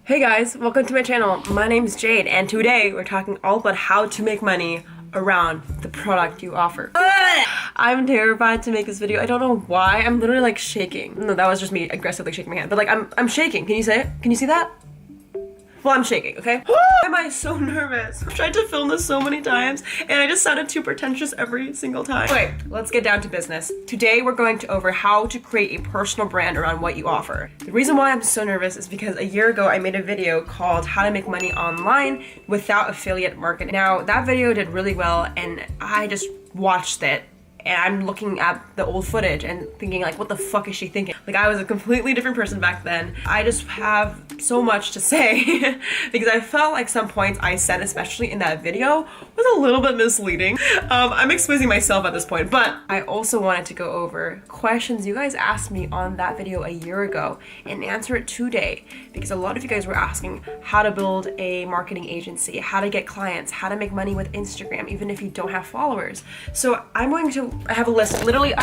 Hey guys, welcome to my channel. My name is Jade and today we're talking all about how to make money around the product you offer. I'm terrified to make this video. I don't know why. I'm literally like shaking. No, that was just me aggressively shaking my hand. But like I'm shaking. Can you say it? Can you see that? Well, I'm shaking, okay? Why am I so nervous? I've tried to film this so many times and I just sounded too pretentious every single time. Okay, let's get down to business. Today we're going to over how to create a personal brand around what you offer. The reason why I'm so nervous is because a year ago I made a video called How to Make Money Online Without Affiliate Marketing. Now, that video did really well and I just watched it. And I'm looking at the old footage and thinking like, what the fuck is she thinking? Like, I was a completely different person back then. I just have so much to say because I felt like some points I said, especially in that video, was a little bit misleading. I'm exposing myself at this point, but I also wanted to go over questions you guys asked me on that video a year ago and answer it today because a lot of you guys were asking how to build a marketing agency, how to get clients, how to make money with Instagram, even if you don't have followers. So I'm going to I have a list. Literally, I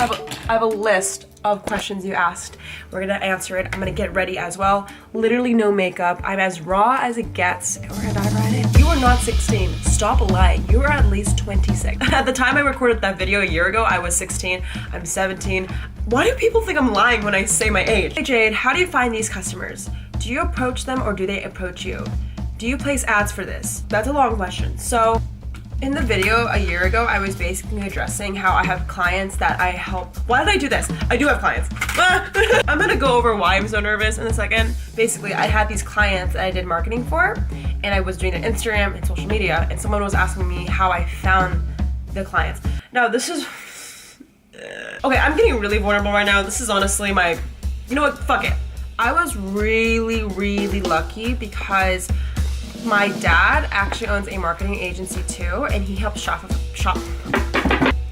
have a list of questions you asked. We're gonna answer it. I'm gonna get ready as well. Literally no makeup. I'm as raw as it gets. We're gonna dive right in. You are not 16. Stop lying. You are at least 26. At the time I recorded that video a year ago, I was 16. I'm 17. Why do people think I'm lying when I say my age? Hey Jade, how do you find these customers? Do you approach them or do they approach you? Do you place ads for this? That's a long question. So, in the video a year ago, I was basically addressing how I have clients that I help. Why did I do this? I do have clients. I'm gonna go over why I'm so nervous in a second. Basically, I had these clients that I did marketing for, and I was doing their Instagram and social media, and someone was asking me how I found the clients. Now, this is... Okay, I'm getting really vulnerable right now. This is honestly my... You know what? Fuck it. I was really, really lucky because my dad actually owns a marketing agency too, and he helps shop.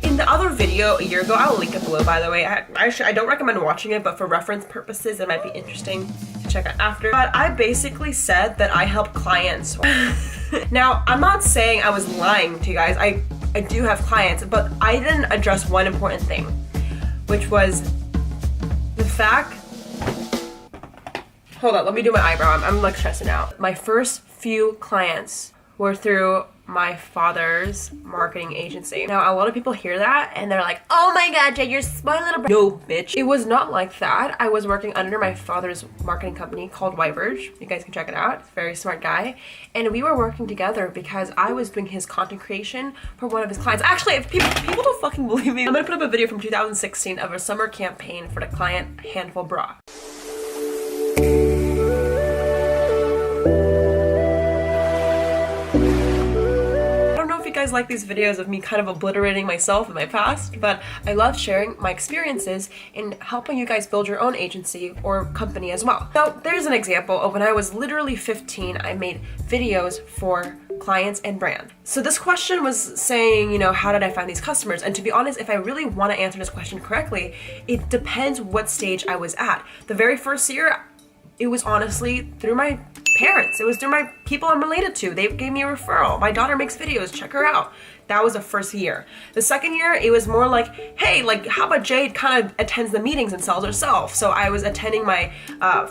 In the other video a year ago, I'll link it below by the way. I don't recommend watching it, but for reference purposes, it might be interesting to check out after. But I basically said that I help clients. Now, I'm not saying I was lying to you guys. I do have clients, but I didn't address one important thing, which was the fact... Hold on, let me do my eyebrow. I'm like stressing out. My first few clients were through my father's marketing agency. Now, a lot of people hear that and they're like, oh my god, Jade, you're my little No, bitch. It was not like that. I was working under my father's marketing company called Wyverge. You guys can check it out. It's a very smart guy. And we were working together because I was doing his content creation for one of his clients. Actually, if people don't fucking believe me, I'm gonna put up a video from 2016 of a summer campaign for the client Handful Bra. You guys like these videos of me kind of obliterating myself in my past, but I love sharing my experiences and helping you guys build your own agency or company as well. So there's an example of when I was literally 15, I made videos for clients and brand. So this question was saying, you know, how did I find these customers? And to be honest, if I really want to answer this question correctly, it depends what stage I was at. The very first year, it was honestly through my parents. It was through my people I'm related to. They gave me a referral. My daughter makes videos, check her out. That was the first year. The second year, it was more like, hey, like how about Jade kind of attends the meetings and sells herself? So I was attending my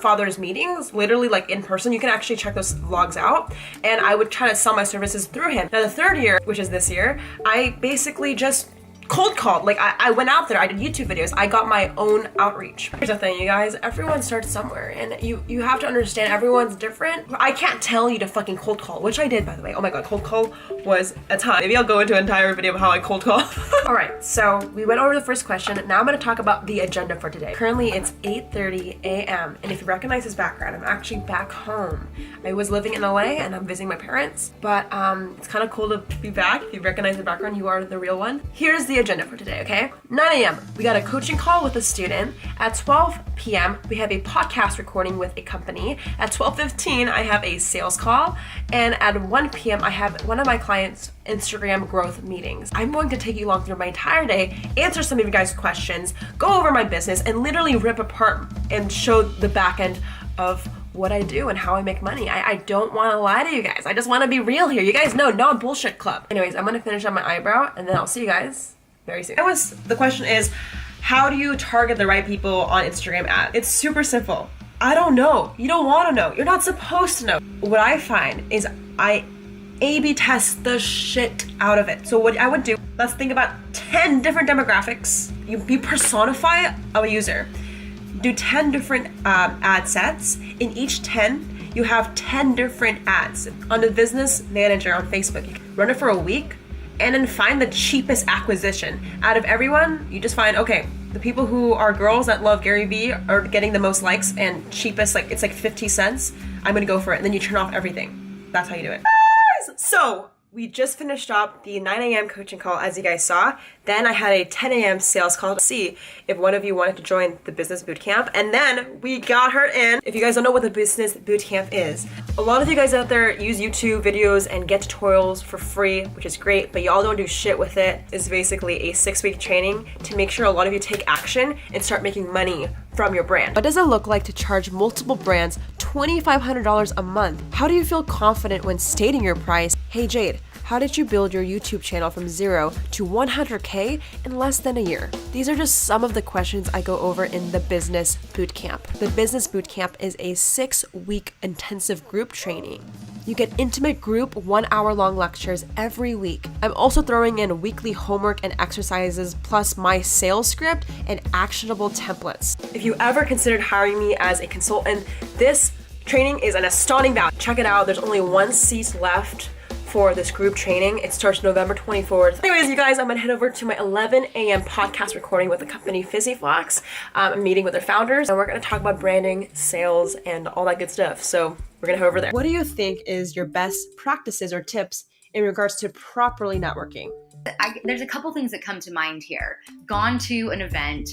father's meetings, literally like in person. You can actually check those vlogs out. And I would try to sell my services through him. Now the third year, which is this year, I basically just cold called. Like I went out there, I did YouTube videos, I got my own outreach. Here's the thing, you guys, everyone starts somewhere and you have to understand everyone's different. I can't tell you to fucking cold call, which I did by the way. Oh my god, cold call was a ton. Maybe I'll go into an entire video of how I cold call. Alright, so we went over the first question. Now I'm gonna talk about the agenda for today. Currently it's 8:30 a.m. and if you recognize this background, I'm actually back home. I was living in LA and I'm visiting my parents, but it's kind of cool to be back. If you recognize the background, you are the real one. Here's the agenda for today, okay? 9 a.m. we got a coaching call with a student. At 12 p.m. we have a podcast recording with a company. At 12:15 I have a sales call, and at 1 p.m. I have one of my clients' Instagram growth meetings. I'm going to take you along through my entire day, answer some of you guys' questions, go over my business, and literally rip apart and show the back end of what I do and how I make money. I don't want to lie to you guys. I just want to be real here. You guys know, no bullshit club. Anyways, I'm gonna finish on my eyebrow and then I'll see you guys very soon. The question is, how do you target the right people on Instagram ads? It's super simple. I don't know. You don't want to know. You're not supposed to know. What I find is I A/B test the shit out of it. So what I would do, let's think about 10 different demographics. You personify a user. Do 10 different ad sets. In each 10, you have 10 different ads. On the Business Manager on Facebook, you can run it for a week and then find the cheapest acquisition. Out of everyone, you just find, okay, the people who are girls that love Gary Vee are getting the most likes and cheapest, like it's like 50 cents. I'm gonna go for it. And then you turn off everything. That's how you do it. So we just finished up the 9 a.m. coaching call, as you guys saw. Then I had a 10 a.m. sales call to see if one of you wanted to join the business bootcamp. And then we got her in. If you guys don't know what the business bootcamp is, a lot of you guys out there use YouTube videos and get tutorials for free, which is great, but y'all don't do shit with it. It's basically a 6-week training to make sure a lot of you take action and start making money from your brand. What does it look like to charge multiple brands $2,500 a month? How do you feel confident when stating your price? Hey Jade, how did you build your YouTube channel from 0 to 100K in less than a year? These are just some of the questions I go over in the Business Bootcamp. The Business Bootcamp is a 6-week intensive group training. You get intimate group 1-hour-long lectures every week. I'm also throwing in weekly homework and exercises plus my sales script and actionable templates. If you ever considered hiring me as a consultant, this training is an astounding value. Check it out. There's only 1 seat left for this group training. It starts November 24th. Anyways, you guys, I'm gonna head over to my 11 a.m. podcast recording with the company FizzyFlox. I'm meeting with their founders and we're gonna talk about branding, sales, and all that good stuff. So we're gonna head over there. What do you think is your best practices or tips in regards to properly networking? There's a couple things that come to mind here. Gone to an event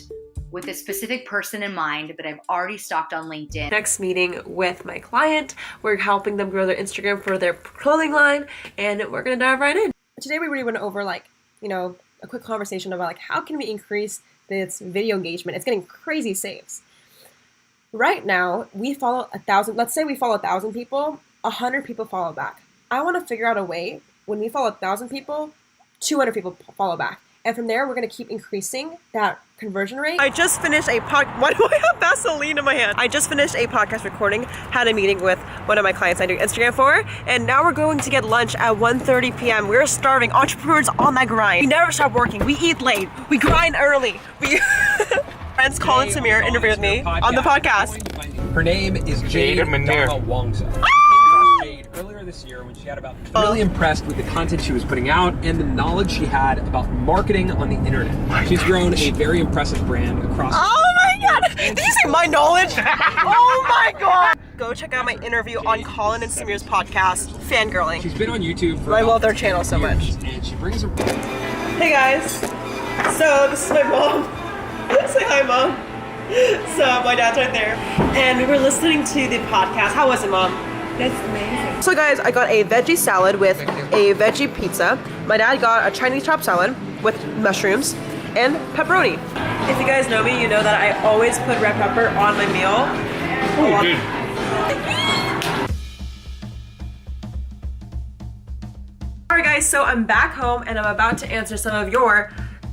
with a specific person in mind, but I've already stalked on LinkedIn. Next meeting with my client, we're helping them grow their Instagram for their clothing line, and we're gonna dive right in. Today we really went over a quick conversation about how can we increase this video engagement. It's getting crazy saves. Right now, we follow 1,000, let's say we follow 1,000 people, 100 people follow back. I wanna figure out a way, when we follow 1,000 people, 200 people follow back. And from there, we're gonna keep increasing that conversion rate. I just finished why do I have Vaseline in my hand? I just finished a podcast recording, had a meeting with one of my clients I do Instagram for, and now we're going to get lunch at 1:30 p.m. We're starving, entrepreneurs on that grind. We never stop working, we eat late, we grind early. Friends Colin Samir interviewed me on the podcast. Her name is Jade Wongsa. Earlier this year when she had about really impressed with the content she was putting out and the knowledge she had about marketing on the internet. She's grown a very impressive brand across. Oh my god! Did you say my knowledge? Oh my god! Go check out my interview on Colin and Samir's podcast, Fangirling. She's been on YouTube for I love their channel so much. And she brings a... Hey guys! So this is my mom. Say hi, Mom. So my dad's right there. And we were listening to the podcast. How was it, Mom? That's amazing. So guys, I got a veggie salad with a veggie pizza. My dad got a Chinese chopped salad with mushrooms and pepperoni. If you guys know me, you know that I always put red pepper on my meal. Oh, good. Alright guys, so I'm back home and I'm about to answer some of your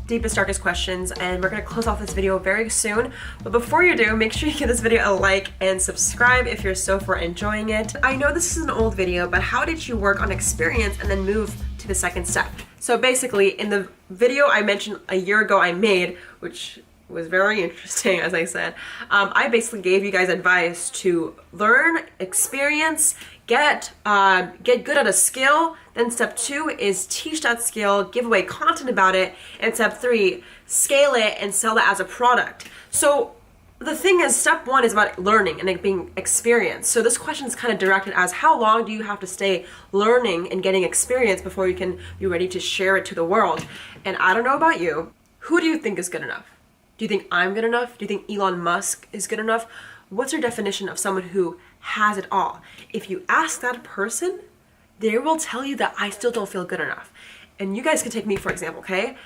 deepest, darkest questions, and we're gonna close off this video very soon. But before you do, make sure you give this video a like and subscribe if you're so far enjoying it. I know this is an old video, but how did you work on experience and then move to the second step? So basically, in the video I mentioned a year ago I made, which was very interesting, as I said, I basically gave you guys advice to learn, experience, get good at a skill. Then step 2 is teach that skill, give away content about it, and step 3, scale it and sell it as a product. So the thing is, step 1 is about learning and it being experience. So this question is kind of directed as how long do you have to stay learning and getting experience before you can be ready to share it to the world? And I don't know about you, who do you think is good enough? Do you think I'm good enough? Do you think Elon Musk is good enough? What's your definition of someone who has it all? If you ask that person, they will tell you that I still don't feel good enough. And you guys can take me for example, okay?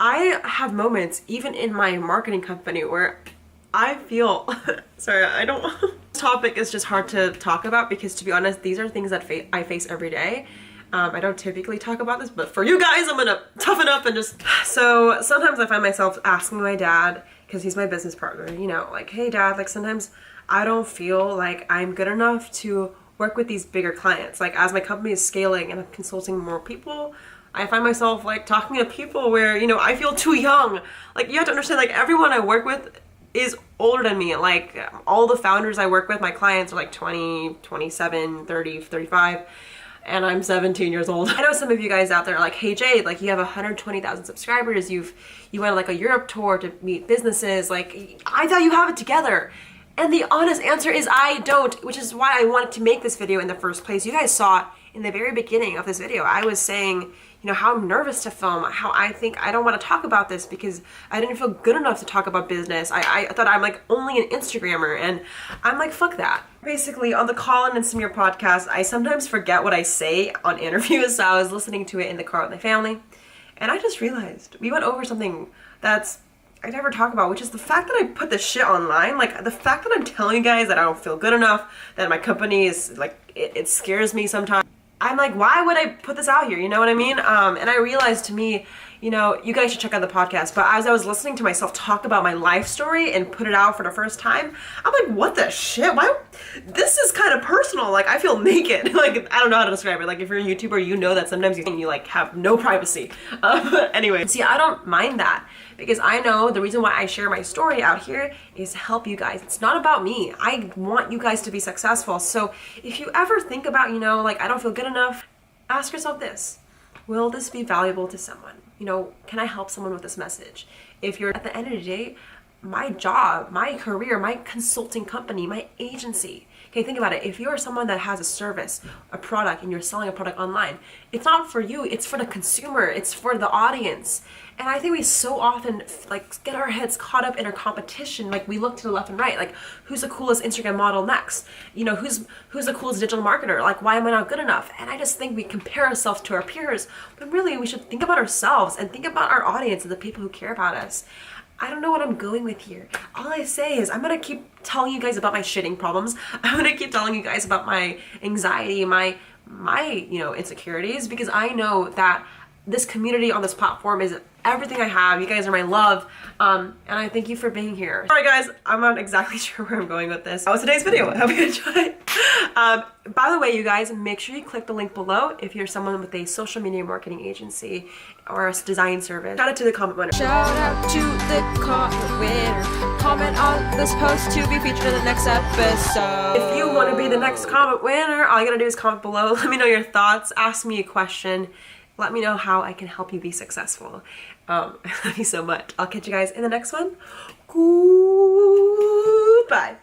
I have moments, even in my marketing company, where I feel, sorry, I don't, this topic is just hard to talk about because, to be honest, these are things that I face every day. I don't typically talk about this, but for you guys, I'm gonna toughen up and just, so sometimes I find myself asking my dad, because he's my business partner, you know, like, hey dad, like sometimes I don't feel like I'm good enough to work with these bigger clients. Like as my company is scaling and I'm consulting more people, I find myself like talking to people where, you know, I feel too young. Like you have to understand, like everyone I work with is older than me. Like all the founders I work with, my clients are like 20, 27, 30, 35. And I'm 17 years old. I know some of you guys out there are like, hey Jade, like you have 120,000 subscribers. You went on like a Europe tour to meet businesses. Like I thought you have it together. And the honest answer is I don't, which is why I wanted to make this video in the first place. You guys saw in the very beginning of this video, I was saying, you know, how I'm nervous to film, how I think I don't want to talk about this because I didn't feel good enough to talk about business. I thought I'm like only an Instagrammer, and I'm like, fuck that. Basically, on the Colin and Samir podcast, I sometimes forget what I say on interviews, so I was listening to it in the car with my family, and I just realized we went over something that's I never talk about, which is the fact that I put this shit online. Like the fact that I'm telling you guys that I don't feel good enough, that my company is like, it scares me sometimes. I'm like, why would I put this out here? You know what I mean? And I realized, to me, you know, you guys should check out the podcast. But as I was listening to myself talk about my life story and put it out for the first time, I'm like, what the shit? Why? This is kind of personal. Like, I feel naked. Like, I don't know how to describe it. Like, if you're a YouTuber, you know that sometimes you like have no privacy. Anyway, see, I don't mind that because I know the reason why I share my story out here is to help you guys. It's not about me. I want you guys to be successful. So if you ever think about, you know, like, I don't feel good enough, ask yourself this. Will this be valuable to someone? You know, can I help someone with this message? If you're, at the end of the day, my job, my career, my consulting company, my agency. Okay, think about it. If you're someone that has a service, a product, and you're selling a product online, it's not for you, it's for the consumer, it's for the audience. And I think we so often like get our heads caught up in our competition. Like we look to the left and right, like who's the coolest Instagram model next? You know, who's the coolest digital marketer? Like, why am I not good enough? And I just think we compare ourselves to our peers, but really we should think about ourselves and think about our audience and the people who care about us. I don't know what I'm going with here. All I say is I'm gonna keep telling you guys about my shitting problems. I'm gonna keep telling you guys about my anxiety, my you know, insecurities, because I know that this community on this platform is everything I have. You guys are my love, and I thank you for being here. All right, guys, I'm not exactly sure where I'm going with this. That was today's video. I hope you enjoyed. By the way, you guys, make sure you click the link below if you're someone with a social media marketing agency or a design service. Shout out to the comment winner. Shout out to the comment winner. Comment on this post to be featured in the next episode. If you want to be the next comment winner, all you gotta do is comment below. Let me know your thoughts. Ask me a question. Let me know how I can help you be successful. I love you so much. I'll catch you guys in the next one. Goodbye.